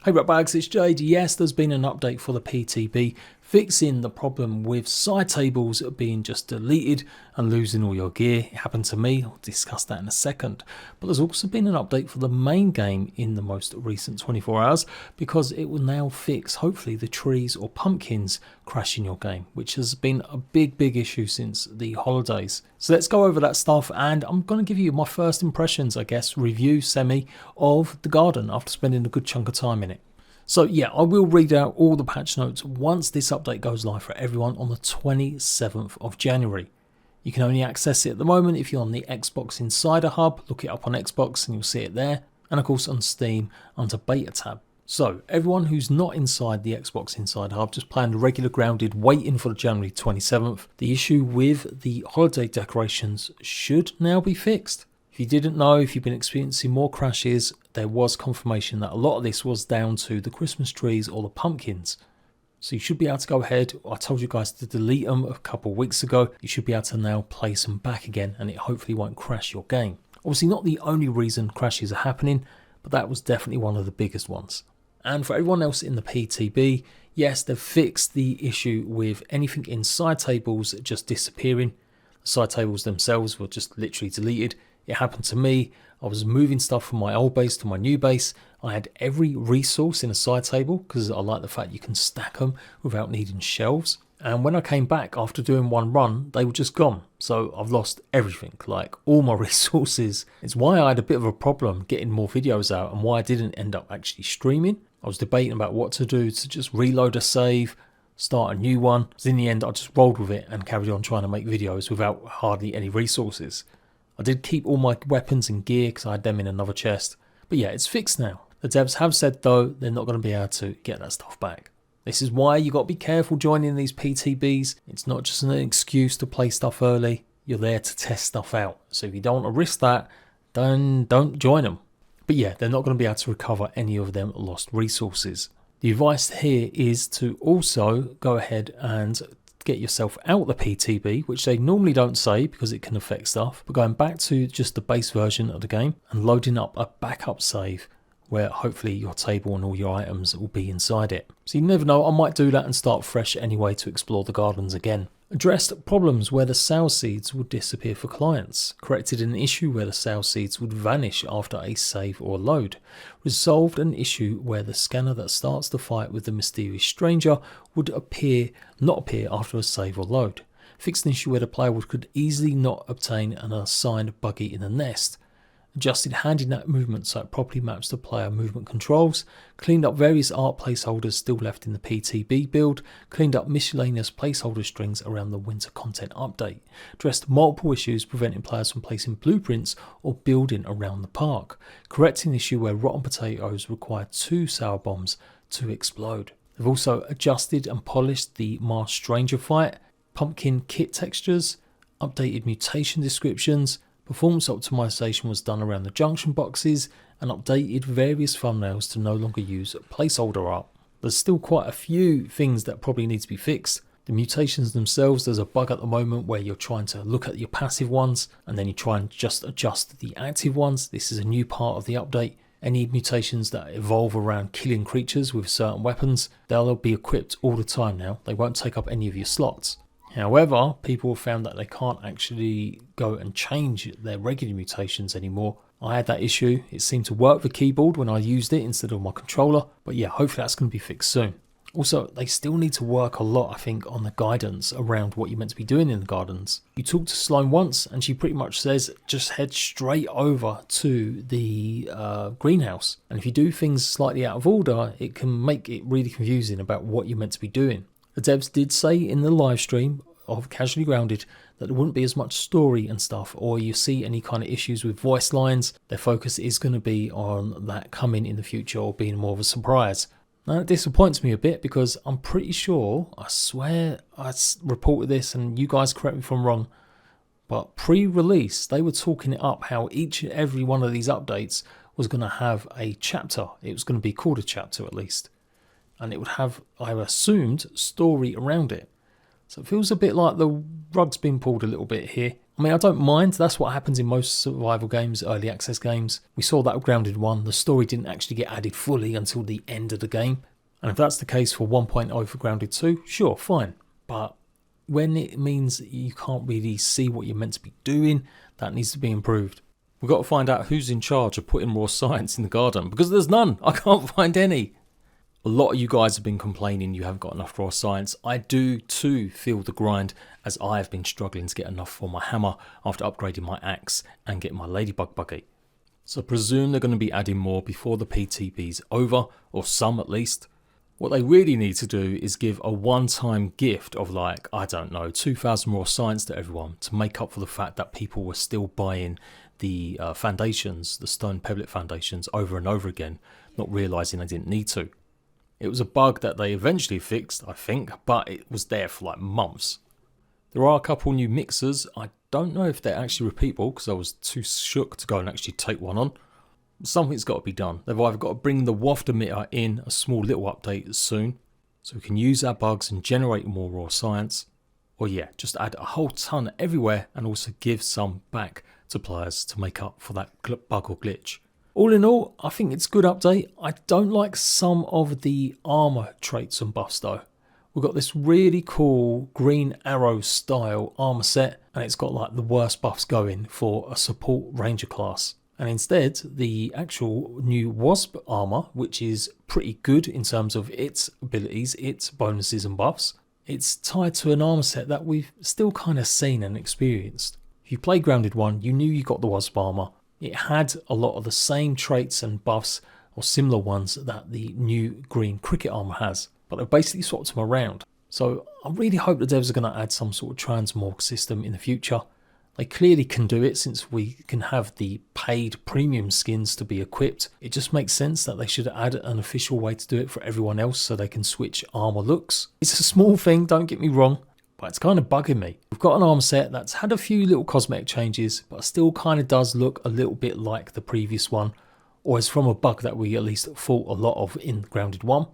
Hey Ratbags, it's Jade. Yes, there's been an update for the PTB fixing the problem with side tables being just deleted and losing all your gear. It happened to me, I'll discuss that in a second. But there's also been an update for the main game in the most recent 24 hours because it will now fix, hopefully, the trees or pumpkins crashing your game, which has been a big issue since the holidays. So let's go over that stuff, and I'm going to give you my first impressions, I guess, review semi of the garden after spending a good chunk of time in it. So yeah, I will read out all the patch notes once this update goes live for everyone on the 27th of January. You can only access it at the moment if you're on the Xbox Insider Hub. Look it up on Xbox and you'll see it there. And of course on Steam under Beta tab. So everyone who's not inside the Xbox Insider Hub, just playing the regular grounded, waiting for the January 27th, the issue with the holiday decorations should now be fixed. If you didn't know, if you've been experiencing more crashes, there was confirmation that a lot of this was down to the Christmas trees or the pumpkins. So you should be able to go ahead. I told you guys to delete them a couple of weeks ago. You should be able to now place them back again and it hopefully won't crash your game. Obviously not the only reason crashes are happening, but that was definitely one of the biggest ones. And for everyone else in the PTB, yes, they've fixed the issue with anything in side tables just disappearing. The side tables themselves were just literally deleted. It happened to me. I was moving stuff from my old base to my new base. I had every resource in a side table because I like the fact you can stack them without needing shelves. And when I came back after doing one run, they were just gone. So I've lost everything, like all my resources. It's why I had a bit of a problem getting more videos out and why I didn't end up actually streaming. I was debating about what to do to just reload a save, start a new one. So in the end, I just rolled with it and carried on trying to make videos without hardly any resources. I did keep all my weapons and gear because I had them in another chest. But yeah, it's fixed now. The devs have said though, they're not going to be able to get that stuff back. This is why you got to be careful joining these PTBs. It's not just an excuse to play stuff early. You're there to test stuff out. So if you don't want to risk that, then don't join them. But yeah, they're not going to be able to recover any of them lost resources. The advice here is to also go ahead and get yourself out the PTB, which they normally don't say because it can affect stuff, but going back to just the base version of the game and loading up a backup save where hopefully your table and all your items will be inside it. So you never know, I might do that and start fresh anyway to explore the gardens again. Addressed problems where the sales seeds would disappear for clients. Corrected an issue where the sales seeds would vanish after a save or load. Resolved an issue where the scanner that starts the fight with the mysterious stranger would not appear after a save or load. Fixed an issue where the player could easily not obtain an assigned buggy in the nest. Adjusted hand in that movement so it properly maps the player movement controls, cleaned up various art placeholders still left in the PTB build, cleaned up miscellaneous placeholder strings around the winter content update, addressed multiple issues preventing players from placing blueprints or building around the park, correcting an issue where rotten potatoes require 2 sour bombs to explode. They've also adjusted and polished the Mars Stranger fight, pumpkin kit textures, updated mutation descriptions. Performance optimization was done around the junction boxes and updated various thumbnails to no longer use placeholder art. There's still quite a few things that probably need to be fixed. The mutations themselves, there's a bug at the moment where you're trying to look at your passive ones and then you try and just adjust the active ones. This is a new part of the update. Any mutations that evolve around killing creatures with certain weapons, they'll be equipped all the time now. They won't take up any of your slots. However, people have found that they can't actually go and change their regular mutations anymore. I had that issue. It seemed to work with the keyboard when I used it instead of my controller. But yeah, hopefully that's going to be fixed soon. Also, they still need to work a lot, I think, on the guidance around what you're meant to be doing in the gardens. You talk to Sloane once and she pretty much says, just head straight over to the greenhouse. And if you do things slightly out of order, it can make it really confusing about what you're meant to be doing. The devs did say in the live stream of Casually Grounded that there wouldn't be as much story and stuff, or you see any kind of issues with voice lines. Their focus is going to be on that coming in the future or being more of a surprise. Now it disappoints me a bit because I'm pretty sure, I swear I reported this and you guys correct me if I'm wrong, but pre-release they were talking it up how each and every one of these updates was going to have a chapter. It was going to be called a chapter at least. And it would have, I assumed, story around it. So it feels a bit like the rug's been pulled a little bit here, I mean, I don't mind. That's what happens in most survival games, early access games. We saw that with Grounded 1. The story didn't actually get added fully until the end of the game. And if that's the case for 1.0 for Grounded 2, sure, fine. But when it means you can't really see what you're meant to be doing, that needs to be improved. We've got to find out who's in charge of putting raw science in the garden, because there's none. I can't find any. A lot of you guys have been complaining you haven't got enough raw science. I do too feel the grind, as I have been struggling to get enough for my hammer after upgrading my axe and getting my ladybug buggy. So I presume they're going to be adding more before the PTB's over, or some at least. What they really need to do is give a one-time gift of like, I don't know, 2,000 raw science to everyone to make up for the fact that people were still buying the foundations, the stone pebblet foundations over and over again, not realising they didn't need to. It was a bug that they eventually fixed, I think, but it was there for like months. There are a couple new mixers. I don't know if they're actually repeatable because I was too shook to go and actually take one on. Something's got to be done. They've either got to bring the waft emitter in a small little update soon so we can use our bugs and generate more raw science, or yeah, just add a whole ton everywhere and also give some back to players to make up for that bug or glitch. All in all, I think it's a good update. I don't like some of the armor traits and buffs though. We've got this really cool green arrow style armor set, and it's got like the worst buffs going for a support ranger class. And instead, the actual new wasp armor, which is pretty good in terms of its abilities, its bonuses and buffs, it's tied to an armor set that we've still kind of seen and experienced. If you play Grounded 1, you knew you got the wasp armor. It had a lot of the same traits and buffs or similar ones that the new green cricket armor has, but they've basically swapped them around. So I really hope the devs are going to add some sort of transmog system in the future. They clearly can do it since we can have the paid premium skins to be equipped. It just makes sense that they should add an official way to do it for everyone else so they can switch armor looks. It's a small thing, don't get me wrong, but it's kind of bugging me. We've got an armor set that's had a few little cosmetic changes, but still kind of does look a little bit like the previous one, or is from a bug that we at least fought a lot of in Grounded 1.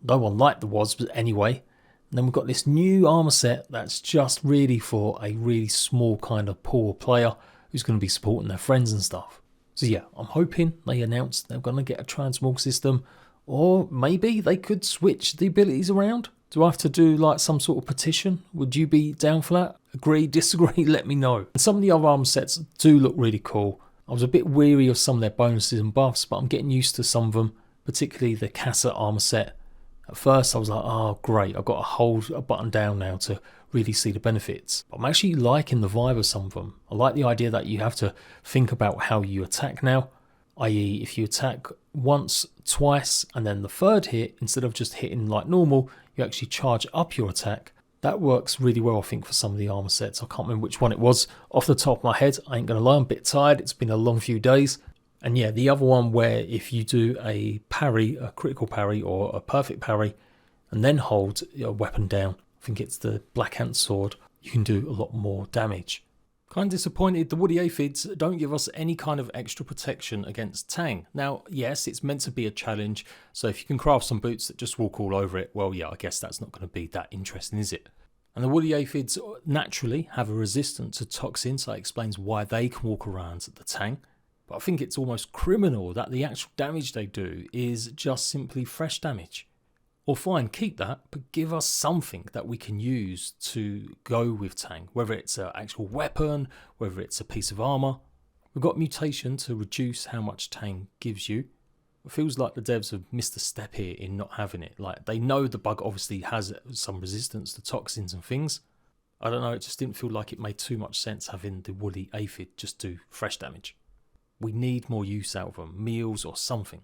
No one liked the wasps anyway. And then we've got this new armor set that's just really for a really small kind of poor player who's going to be supporting their friends and stuff. So yeah, I'm hoping they announce they're going to get a transmog system, or maybe they could switch the abilities around. Do I have to do like some sort of petition? Would you be down for that? Agree, disagree? Let me know. And some of the other armor sets do look really cool. I was a bit weary of some of their bonuses and buffs, but I'm getting used to some of them, particularly the Casa armor set. At first I was like, oh great, I've got to hold a button down now to really see the benefits. But I'm actually liking the vibe of some of them. I like the idea that you have to think about how you attack now, i.e. if you attack once, twice, and then the third hit, instead of just hitting like normal, you actually charge up your attack. That works really well, I think, for some of the armor sets. I can't remember which one it was off the top of my head. I ain't gonna lie, I'm a bit tired. It's been a long few days. And yeah, the other one where if you do a parry, a critical parry or a perfect parry, and then hold your weapon down, I think it's the Black Ant sword, you can do a lot more damage. Kind of disappointed the woody aphids don't give us any kind of extra protection against Tang. Now, yes, it's meant to be a challenge, so if you can craft some boots that just walk all over it, well yeah, I guess that's not going to be that interesting, is it? And the woody aphids naturally have a resistance to toxins, so that explains why they can walk around the Tang. But I think it's almost criminal that the actual damage they do is just simply fresh damage. Or fine, keep that, but give us something that we can use to go with Tang, whether it's an actual weapon, whether it's a piece of armor. We've got mutation to reduce how much Tang gives you. It feels like the devs have missed a step here in not having it. Like, they know the bug obviously has some resistance to toxins and things. I don't know, it just didn't feel like it made too much sense having the woolly aphid just do fresh damage. We need more use out of them, meals or something.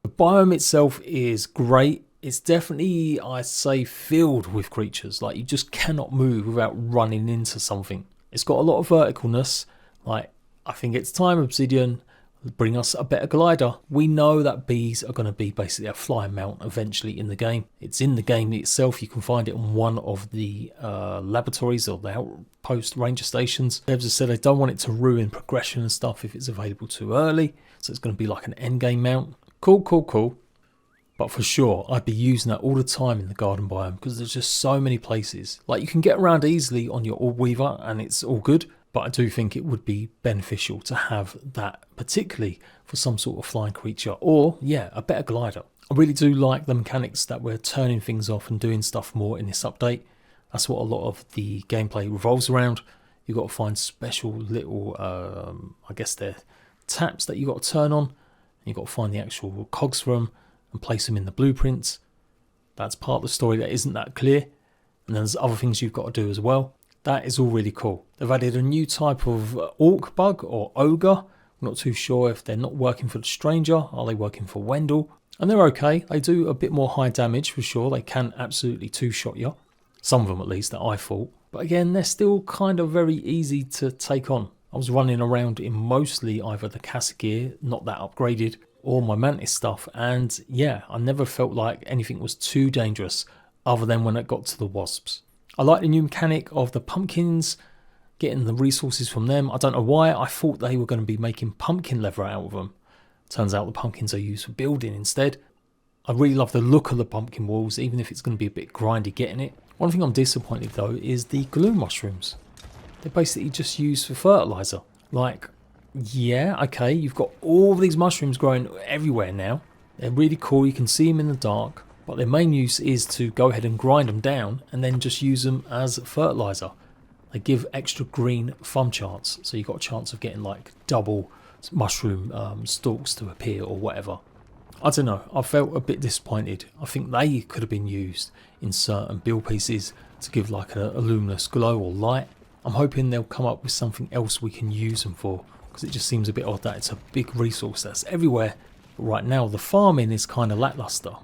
The biome itself is great. It's definitely, I'd say, filled with creatures. Like, you just cannot move without running into something. It's got a lot of verticalness. Like, I think it's time, Obsidian, bring us a better glider. We know that bees are going to be basically a flying mount eventually in the game. It's in the game itself. You can find it on one of the laboratories or the outpost ranger stations. Devs have said they don't want it to ruin progression and stuff if it's available too early. So it's going to be like an end game mount. Cool, cool, cool. But for sure, I'd be using that all the time in the garden biome because there's just so many places. Like, you can get around easily on your orb weaver and it's all good. but I do think it would be beneficial to have that, particularly for some sort of flying creature, or yeah, a better glider. I really do like the mechanics that we're turning things off and doing stuff more in this update. That's what a lot of the gameplay revolves around. You've got to find special little, I guess they're taps that you've got to turn on. You've got to find the actual cogs for them and place them in the blueprints. That's part of the story that isn't that clear. And then there's other things you've got to do as well. That is all really cool. They've added a new type of orc bug or ogre. I'm not too sure if they're not working for the stranger. Are they working for Wendell? And they're okay. They do a bit more high damage for sure. They can absolutely two-shot you. Some of them at least that I thought. But again, they're still kind of very easy to take on. I was running around in mostly either the Casa gear, not that upgraded, or my Mantis stuff. And yeah, I never felt like anything was too dangerous other than when it got to the wasps. I like the new mechanic of the pumpkins, getting the resources from them. I don't know why. I thought they were going to be making pumpkin leather out of them. Turns out the pumpkins are used for building instead. I really love the look of the pumpkin walls, even if it's going to be a bit grindy getting it. One thing I'm disappointed though is the glue mushrooms. They're basically just used for fertilizer. Like, yeah, okay, you've got all these mushrooms growing everywhere now. They're really cool, you can see them in the dark. But their main use is to go ahead and grind them down and then just use them as fertilizer. They give extra green thumb chance, so you've got a chance of getting like double mushroom stalks to appear or whatever. I don't know, I felt a bit disappointed. I think they could have been used in certain build pieces to give like a luminous glow or light. I'm hoping they'll come up with something else we can use them for, because it just seems a bit odd that it's a big resource that's everywhere. But right now the farming is kind of lackluster.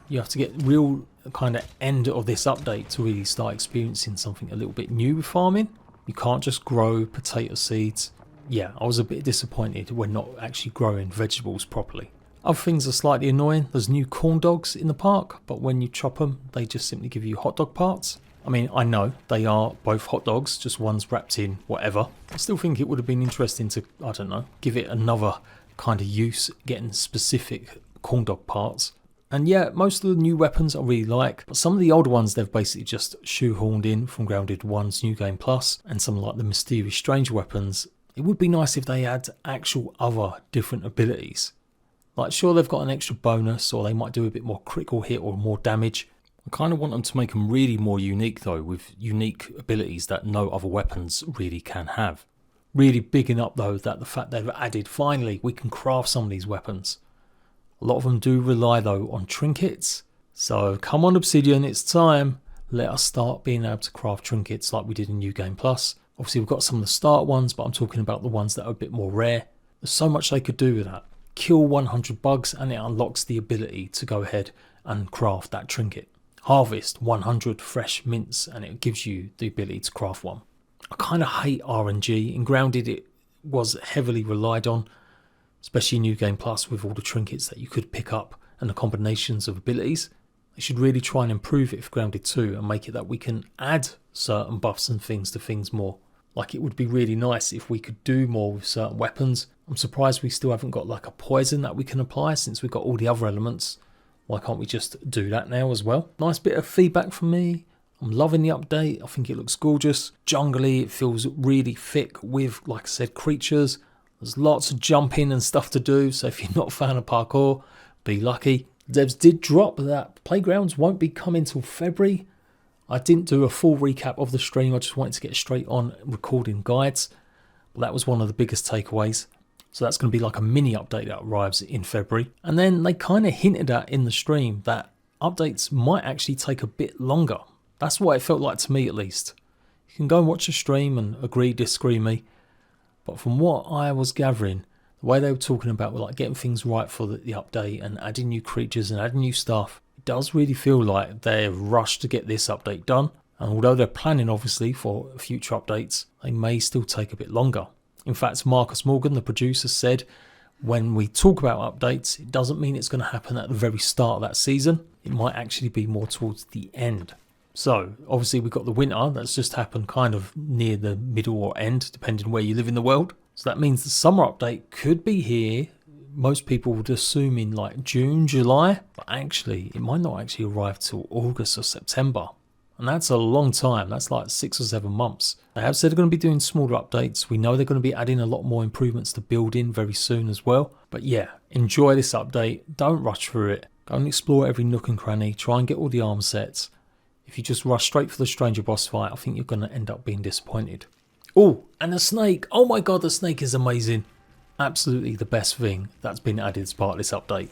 You have to get real kind of end of this update to really start experiencing something a little bit new with farming. You can't just grow potato seeds. Yeah, I was a bit disappointed when not actually growing vegetables properly. Other things are slightly annoying. There's new corn dogs in the park, but when you chop them, they just simply give you hot dog parts. I mean, I know they are both hot dogs, just one's wrapped in whatever. I still think it would have been interesting to, I don't know, give it another kind of use, getting specific corn dog parts. And yeah, most of the new weapons I really like, but some of the older ones they've basically just shoehorned in from Grounded 1's New Game Plus, and some like the mysterious strange weapons. It would be nice if they had actual other different abilities. Like sure they've got an extra bonus, or they might do a bit more critical hit or more damage. I kind of want them to make them really more unique though, with unique abilities that no other weapons really can have. Really bigging up though that the fact they've added finally we can craft some of these weapons. A lot of them do rely though on trinkets, so come on Obsidian, it's time. Let us start being able to craft trinkets like we did in New Game Plus. Obviously we've got some of the start ones, but I'm talking about the ones that are a bit more rare. There's so much they could do with that. Kill 100 bugs and it unlocks the ability to go ahead and craft that trinket. Harvest 100 fresh mints and it gives you the ability to craft one. I kind of hate RNG. In Grounded it was heavily relied on, especially in New Game Plus with all the trinkets that you could pick up and the combinations of abilities. They should really try and improve it for Grounded 2 and make it that we can add certain buffs and things to things more. Like it would be really nice if we could do more with certain weapons. I'm surprised we still haven't got like a poison that we can apply since we've got all the other elements. Why can't we just do that now as well? Nice bit of feedback from me. I'm loving the update. I think it looks gorgeous. Jungly, it feels really thick with, like I said, creatures. There's lots of jumping and stuff to do, so if you're not a fan of parkour, be lucky. Devs did drop that Playgrounds won't be coming till February. I didn't do a full recap of the stream, I just wanted to get straight on recording guides. But that was one of the biggest takeaways. So that's going to be like a mini update that arrives in February. And then they kind of hinted at in the stream that updates might actually take a bit longer. That's what it felt like to me at least. You can go and watch the stream and agree, disagree with me. But from what I was gathering, the way they were talking about like getting things right for the update and adding new creatures and adding new stuff, it does really feel like they're rushed to get this update done. And although they're planning obviously for future updates, they may still take a bit longer. In fact, Marcus Morgan, the producer, said when we talk about updates, it doesn't mean it's going to happen at the very start of that season. It might actually be more towards the end. So obviously we've got the winter that's just happened kind of near the middle or end, depending where you live in the world. So that means the summer update could be here. Most people would assume in like June, July, but actually it might not actually arrive till August or September. And that's a long time. That's like 6 or 7 months. They have said they're going to be doing smaller updates. We know they're going to be adding a lot more improvements to build in very soon as well. But yeah, enjoy this update. Don't rush through it. Go and explore every nook and cranny. Try and get all the arm sets. If you just rush straight for the stranger boss fight, I think you're going to end up being disappointed. Oh, and the snake. Oh my god, the snake is amazing. Absolutely the best thing that's been added as part of this update.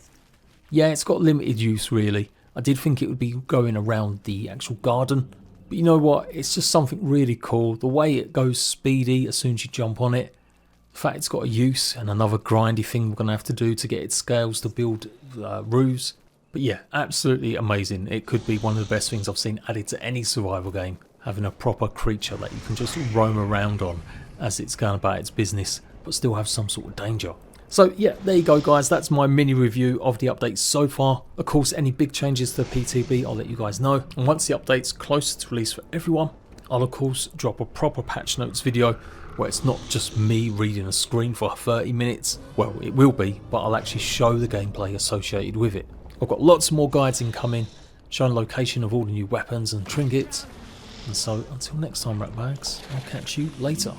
Yeah, it's got limited use really. I did think it would be going around the actual garden. But you know what? It's just something really cool. The way it goes speedy as soon as you jump on it. The fact it's got a use and another grindy thing we're going to have to do to get its scales to build roofs. But yeah, absolutely amazing. It could be one of the best things I've seen added to any survival game. Having a proper creature that you can just roam around on as it's going about its business, but still have some sort of danger. So yeah, there you go guys, that's my mini review of the updates so far. Of course, any big changes to the PTB, I'll let you guys know. And once the update's closer to release for everyone, I'll of course drop a proper patch notes video where it's not just me reading a screen for 30 minutes. Well, it will be, but I'll actually show the gameplay associated with it. I've got lots more guides incoming, showing location of all the new weapons and trinkets. And so until next time, Ratbags, I'll catch you later.